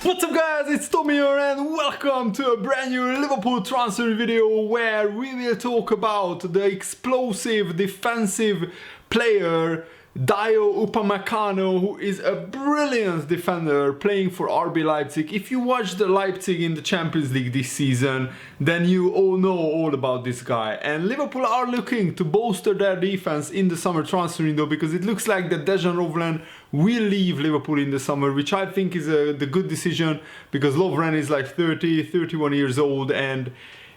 What's up guys, it's Tommy here and welcome to a brand new Liverpool transfer video where we will talk about the explosive defensive player Upamecano, who is a brilliant defender playing for RB Leipzig. If you watched Leipzig in the Champions League this season, then you all know all about this guy. And Liverpool are looking to bolster their defense in the summer transfer window because it looks like that Dejan Lovren will leave Liverpool in the summer, which I think is the good decision because Lovren is like 31 years old and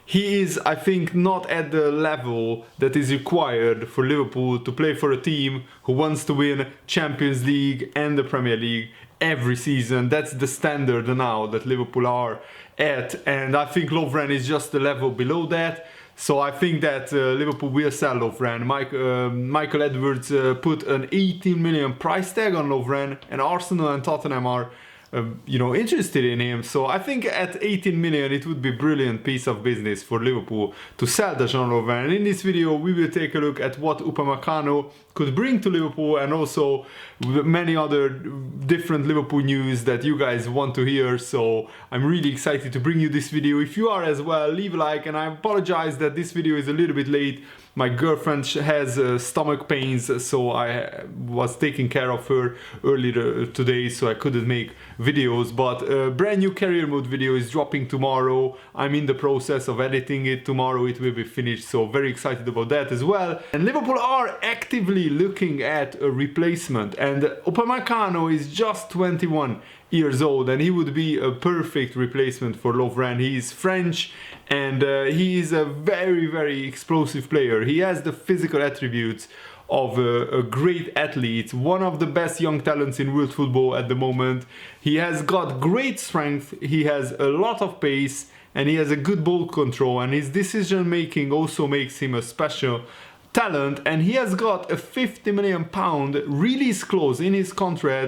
he is, I think, not at the level that is required for Liverpool to play for a team who wants to win Champions League and the Premier League every season. That's the standard now that Liverpool are at, and I think Lovren is just a level below that. So I think that Liverpool will sell Lovren. Michael Edwards put an 18 million price tag on Lovren, and Arsenal and Tottenham are interested in him. So I think at 18 million it would be a brilliant piece of business for Liverpool to sell Dejan Lovren. And in this video we will take a look at what Upamecano could bring to Liverpool and also many other different Liverpool news that you guys want to hear. So I'm really excited to bring you this video. If you are as well, leave a like, and I apologize that this video is a little bit late. My girlfriend has stomach pains, so I was taking care of her earlier today, so I couldn't make videos. But a brand new career mode video is dropping tomorrow. I'm in the process of editing it. Tomorrow it will be finished, so very excited about that as well. And Liverpool are actively looking at a replacement, and Upamecano is just 21 years old and he would be a perfect replacement for Lovren. He is French and he is a very explosive player. He has the physical attributes of a great athlete, one of the best young talents in world football at the moment. He has got great strength, he has a lot of pace, and he has a good ball control, and his decision making also makes him a special talent. And he has got a £50 million release clause in his contract,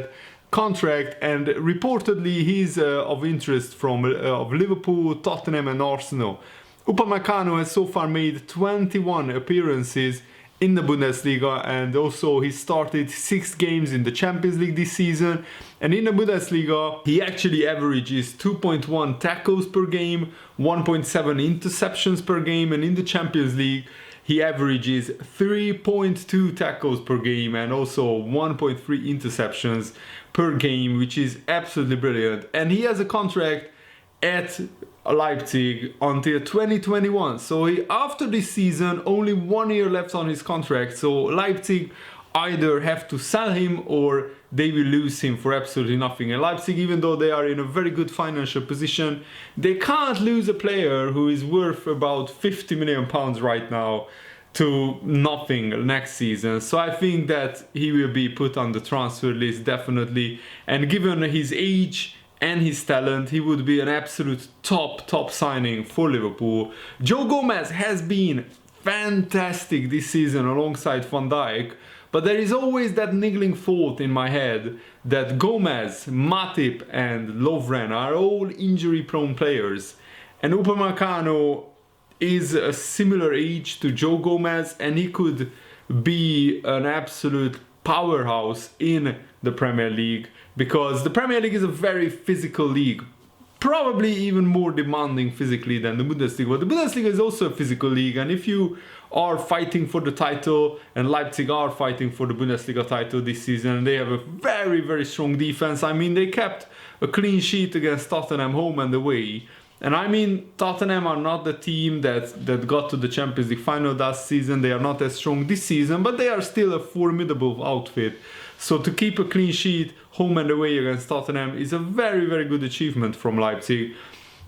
and reportedly he's of interest from of Liverpool, Tottenham and Arsenal. Upamecano has so far made 21 appearances in the Bundesliga, and also he started 6 games in the Champions League this season. And in the Bundesliga he actually averages 2.1 tackles per game, 1.7 interceptions per game, and in the Champions League he averages 3.2 tackles per game and also 1.3 interceptions per game, which is absolutely brilliant. And he has a contract at Leipzig until 2021. So after this season, only 1 year left on his contract. So Leipzig either have to sell him or they will lose him for absolutely nothing. And Leipzig, even though they are in a very good financial position, they can't lose a player who is worth about £50 million right now to nothing next season. So I think that he will be put on the transfer list definitely, and given his age and his talent, he would be an absolute top signing for Liverpool. Joe Gomez has been fantastic this season alongside Van Dijk, but there is always that niggling thought in my head that Gomez, Matip and Lovren are all injury prone players, and Upamecano is a similar age to Joe Gomez, and he could be an absolute powerhouse in the Premier League, because the Premier League is a very physical league, probably even more demanding physically than the Bundesliga. But the Bundesliga is also a physical league, and if you are fighting for the title, and Leipzig are fighting for the Bundesliga title this season, and they have a very strong defense. I mean, they kept a clean sheet against Tottenham home and away. And I mean, Tottenham are not the team that got to the Champions League final last season. They are not as strong this season, but they are still a formidable outfit. So to keep a clean sheet home and away against Tottenham is a very good achievement from Leipzig.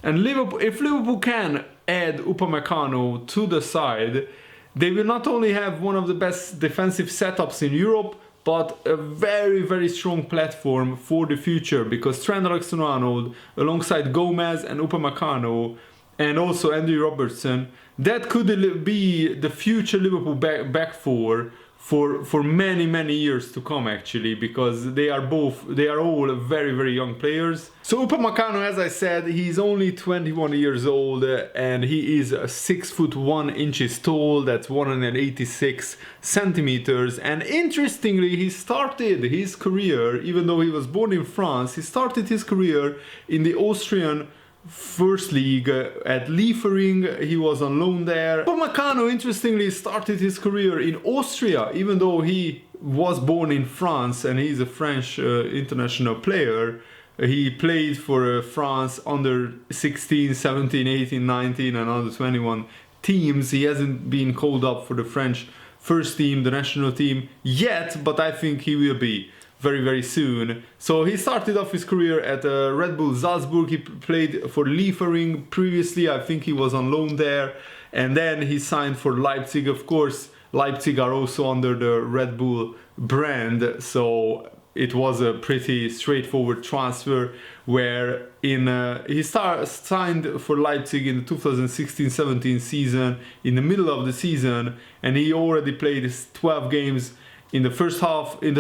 And if Liverpool can add Upamecano to the side, they will not only have one of the best defensive setups in Europe, but a very strong platform for the future, because Trent Alexander-Arnold alongside Gomez and Upamecano and also Andy Robertson, that could be the future Liverpool back four, for many years to come, actually, because they are all very young players. So Upamecano, as I said, he's only 21 years old, and he is 6'1" tall. That's 186 centimeters. And interestingly, he started his career, even though he was born in France, he started his career in the Austrian First League at Liefering. He was on loan there. Upamecano, interestingly, started his career in Austria, even though he was born in France and he's a French international player. He played for France under 16, 17, 18, 19 and under 21 teams. He hasn't been called up for the French first team, the national team, yet, but I think he will be very soon. So he started off his career at Red Bull Salzburg. He played for Liefering previously. I think he was on loan there, and then he signed for Leipzig. Of course, Leipzig are also under the Red Bull brand, so it was a pretty straightforward transfer, where he signed for Leipzig in the 2016-17 season, in the middle of the season, and he already played his 12 games in the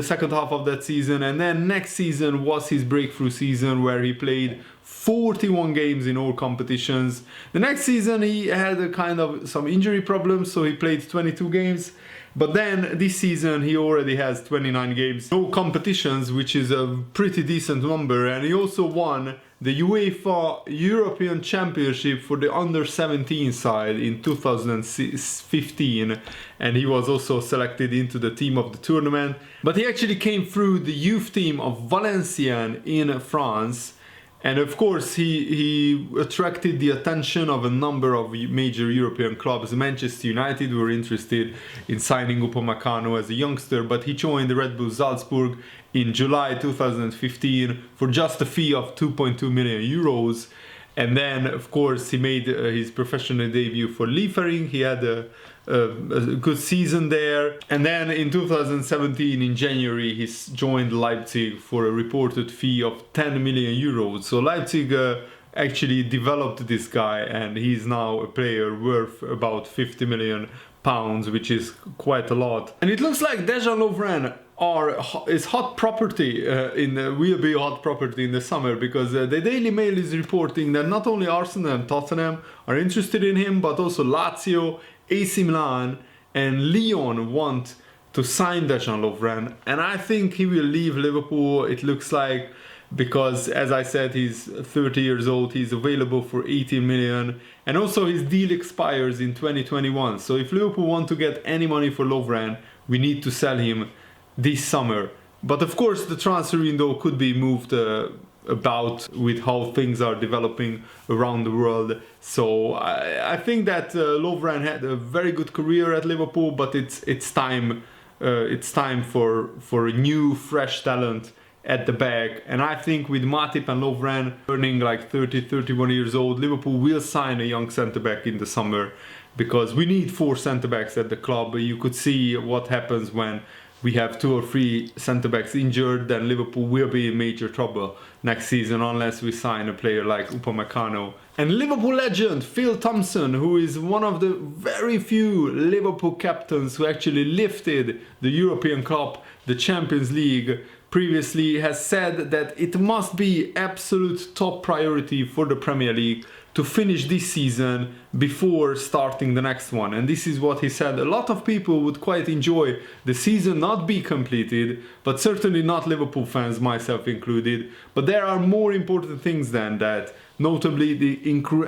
second half of that season. And then next season was his breakthrough season, where he played 41 games in all competitions. The next season he had a kind of some injury problems, so he played 22 games. But then this season he already has 29 games, no competitions, which is a pretty decent number. And he also won the UEFA European Championship for the under-17 side in 2015, and he was also selected into the team of the tournament. But he actually came through the youth team of Valenciennes in France, and of course he attracted the attention of a number of major European clubs. Manchester United were interested in signing Upamecano as a youngster, but he joined the Red Bull Salzburg in July 2015 for just a fee of 2.2 million euros. And then, of course, he made his professional debut for Liefering. He had a good season there. And then in 2017, in January, he joined Leipzig for a reported fee of 10 million euros. So Leipzig actually developed this guy, and he's now a player worth about 50 million pounds, which is quite a lot. And it looks like Dejan Lovren is hot property will be hot property in the summer, because the Daily Mail is reporting that not only Arsenal and Tottenham are interested in him, but also Lazio, AC Milan and Lyon want to sign Dejan Lovren. And I think he will leave Liverpool, it looks like, because, as I said, he's 30 years old, he's available for 18 million, and also his deal expires in 2021. So if Liverpool want to get any money for Lovren, we need to sell him this summer. But of course the transfer window could be moved about with how things are developing around the world. So I think that Lovren had a very good career at Liverpool, but it's time for a new fresh talent at the back. And I think with Matip and Lovren turning like 31 years old, Liverpool will sign a young centre-back in the summer, because we need 4 centre-backs at the club. You could see what happens when we have 2 or 3 centre-backs injured, then Liverpool will be in major trouble next season unless we sign a player like Upamecano. And Liverpool legend Phil Thompson, who is one of the very few Liverpool captains who actually lifted the European Cup, the Champions League, previously, has said that it must be absolute top priority for the Premier League to finish this season before starting the next one. And this is what he said. A lot of people would quite enjoy the season not be completed, but certainly not Liverpool fans, myself included. But there are more important things than that, notably the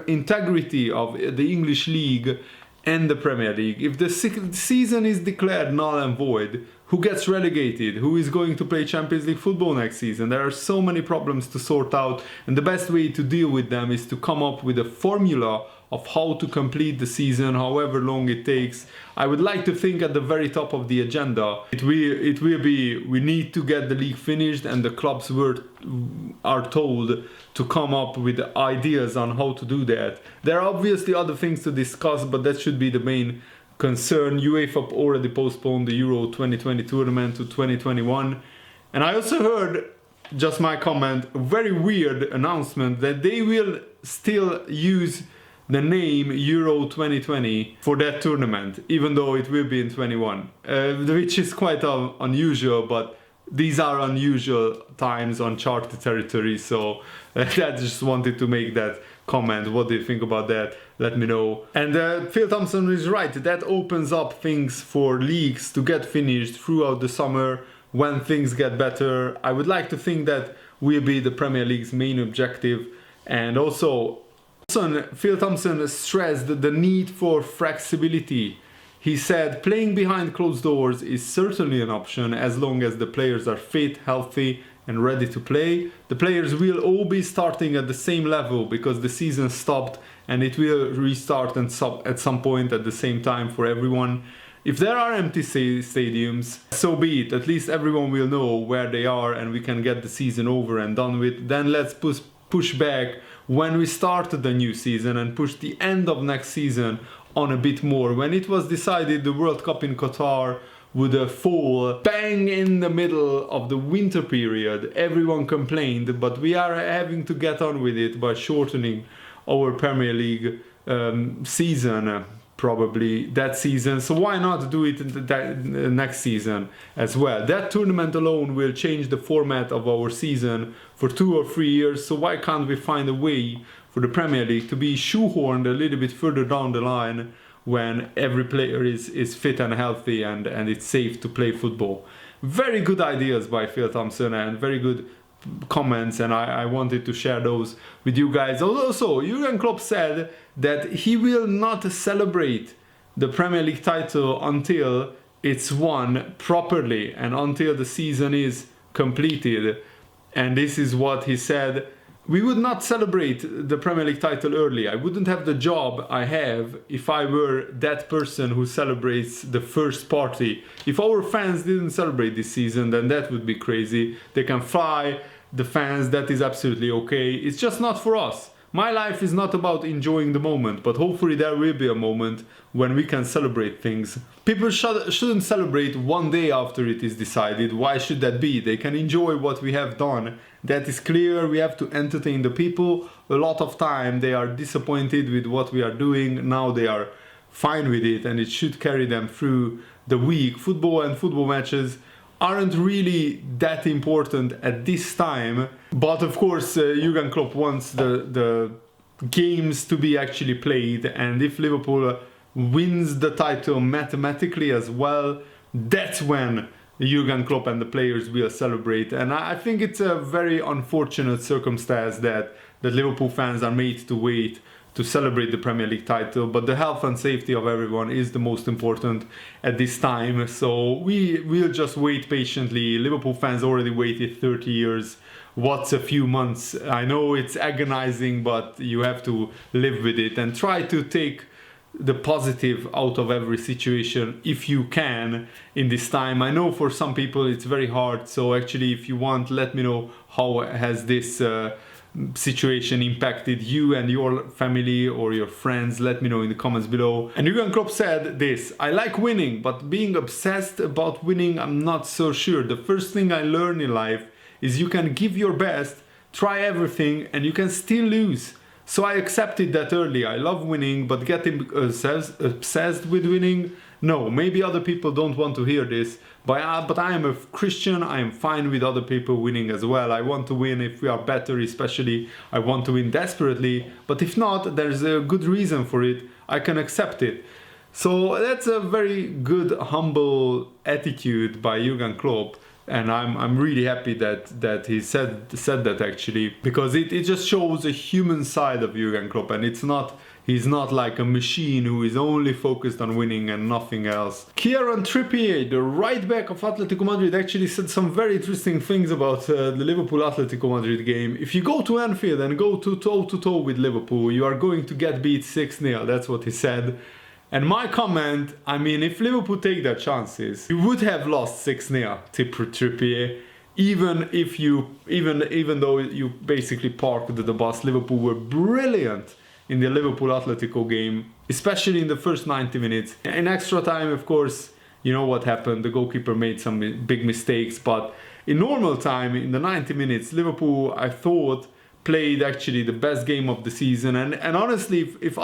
integrity of the English League and the Premier League. If the season is declared null and void, who gets relegated? Who is going to play Champions League football next season? There are so many problems to sort out, and the best way to deal with them is to come up with a formula of how to complete the season, however long it takes. I would like to think at the very top of the agenda, it will be, we need to get the league finished, and the clubs are told to come up with ideas on how to do that. There are obviously other things to discuss, but that should be the main concern. UEFA already postponed the Euro 2020 tournament to 2021. And I also heard, just my comment, a very weird announcement that they will still use the name Euro 2020 for that tournament, even though it will be in 21, which is quite unusual, but these are unusual times, uncharted territory, so I just wanted to make that comment. What do you think about that? Let me know. And Phil Thompson is right, that opens up things for leagues to get finished throughout the summer when things get better. I would like to think that will be the Premier League's main objective. And also Phil Thompson stressed the need for flexibility. He said playing behind closed doors is certainly an option as long as the players are fit, healthy and ready to play. The players will all be starting at the same level because the season stopped, and it will restart at some point at the same time for everyone. If there are empty stadiums, so be it. At least everyone will know where they are and we can get the season over and done with. Then let's push back when we started the new season and push the end of next season on a bit more. When it was decided the World Cup in Qatar would fall bang in the middle of the winter period, everyone complained, but we are having to get on with it by shortening our Premier League season, probably that season. So why not do it in next season as well? That tournament alone will change the format of our season for 2 or 3 years. So why can't we find a way for the Premier League to be shoehorned a little bit further down the line when every player is fit and healthy and it's safe to play football? Very good ideas by Phil Thompson and very good comments, and I wanted to share those with you guys. Also, Jurgen Klopp said that he will not celebrate the Premier League title until it's won properly and until the season is completed. And this is what he said: we would not celebrate the Premier League title early. I wouldn't have the job I have if I were that person who celebrates the first party. If our fans didn't celebrate this season, then that would be crazy. They can fly, the fans, that is absolutely okay. It's just not for us. My life is not about enjoying the moment, but hopefully there will be a moment when we can celebrate things. People shouldn't celebrate one day after it is decided. Why should that be? They can enjoy what we have done. That is clear. We have to entertain the people. A lot of time they are disappointed with what we are doing. Now they are fine with it, and it should carry them through the week. Football and football matches aren't really that important at this time, but of course Jurgen Klopp wants the games to be actually played, and if Liverpool wins the title mathematically as well, that's when Jurgen Klopp and the players will celebrate. And I think it's a very unfortunate circumstance that Liverpool fans are made to wait to celebrate the Premier League title, but the health and safety of everyone is the most important at this time. So we will just wait patiently. Liverpool fans already waited 30 years. What's a few months? I know it's agonizing, but you have to live with it and try to take the positive out of every situation if you can in this time. I know for some people it's very hard, so actually if you want, let me know how has this situation impacted you and your family or your friends. Let me know in the comments below. And Jurgen Klopp said this: I like winning, but being obsessed about winning, I'm not so sure. The first thing I learned in life is you can give your best, try everything, and you can still lose. So I accepted that early. I love winning, but getting obsessed with winning, no. Maybe other people don't want to hear this, but I am a Christian. I am fine with other people winning as well. I want to win if we are better, especially. I want to win desperately, but if not, there's a good reason for it. I can accept it. So that's a very good, humble attitude by Jurgen Klopp. And I'm really happy that he said that actually, because it just shows a human side of Jurgen Klopp, and he's not like a machine who is only focused on winning and nothing else. Kieran Trippier, the right back of Atletico Madrid, actually said some very interesting things about the Liverpool Atletico Madrid game. If you go to Anfield and go toe-to-toe with Liverpool, you are going to get beat 6-0. That's what he said. And my comment, I mean, if Liverpool take their chances, you would have lost 6-0 to Trippier, even though you basically parked the bus. Liverpool were brilliant in the Liverpool Atletico game, especially in the first 90 minutes. In extra time, of course, you know what happened. The goalkeeper made some big mistakes, but in normal time, in the 90 minutes, Liverpool, I thought, played actually the best game of the season. And honestly, if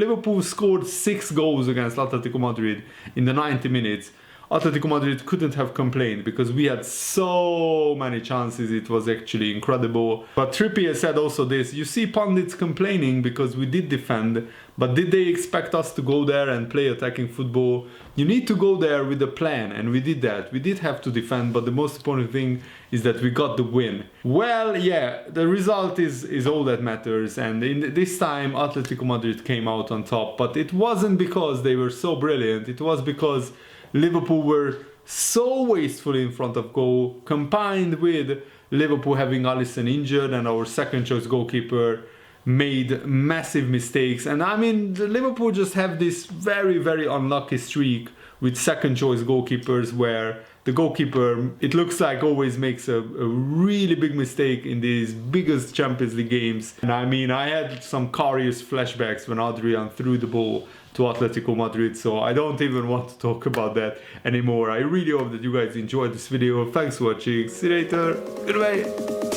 Liverpool scored 6 goals against Atletico Madrid in the 90 minutes, Atletico Madrid couldn't have complained because we had so many chances. It was actually incredible. But Trippier said also this: you see pundits complaining because we did defend, but did they expect us to go there and play attacking football? You need to go there with a plan, and we did that. We did have to defend, but the most important thing is that we got the win. Well, yeah, the result is all that matters, and in this time Atletico Madrid came out on top, but it wasn't because they were so brilliant. It was because Liverpool were so wasteful in front of goal, combined with Liverpool having Alisson injured and our second choice goalkeeper made massive mistakes. And I mean, Liverpool just have this very, very unlucky streak with second choice goalkeepers where the goalkeeper, it looks like, always makes a really big mistake in these biggest Champions League games. And I mean, I had some Karius flashbacks when Adrian threw the ball to Atletico Madrid, so I don't even want to talk about that anymore. I really hope that you guys enjoyed this video. Thanks for watching. See you later. Goodbye.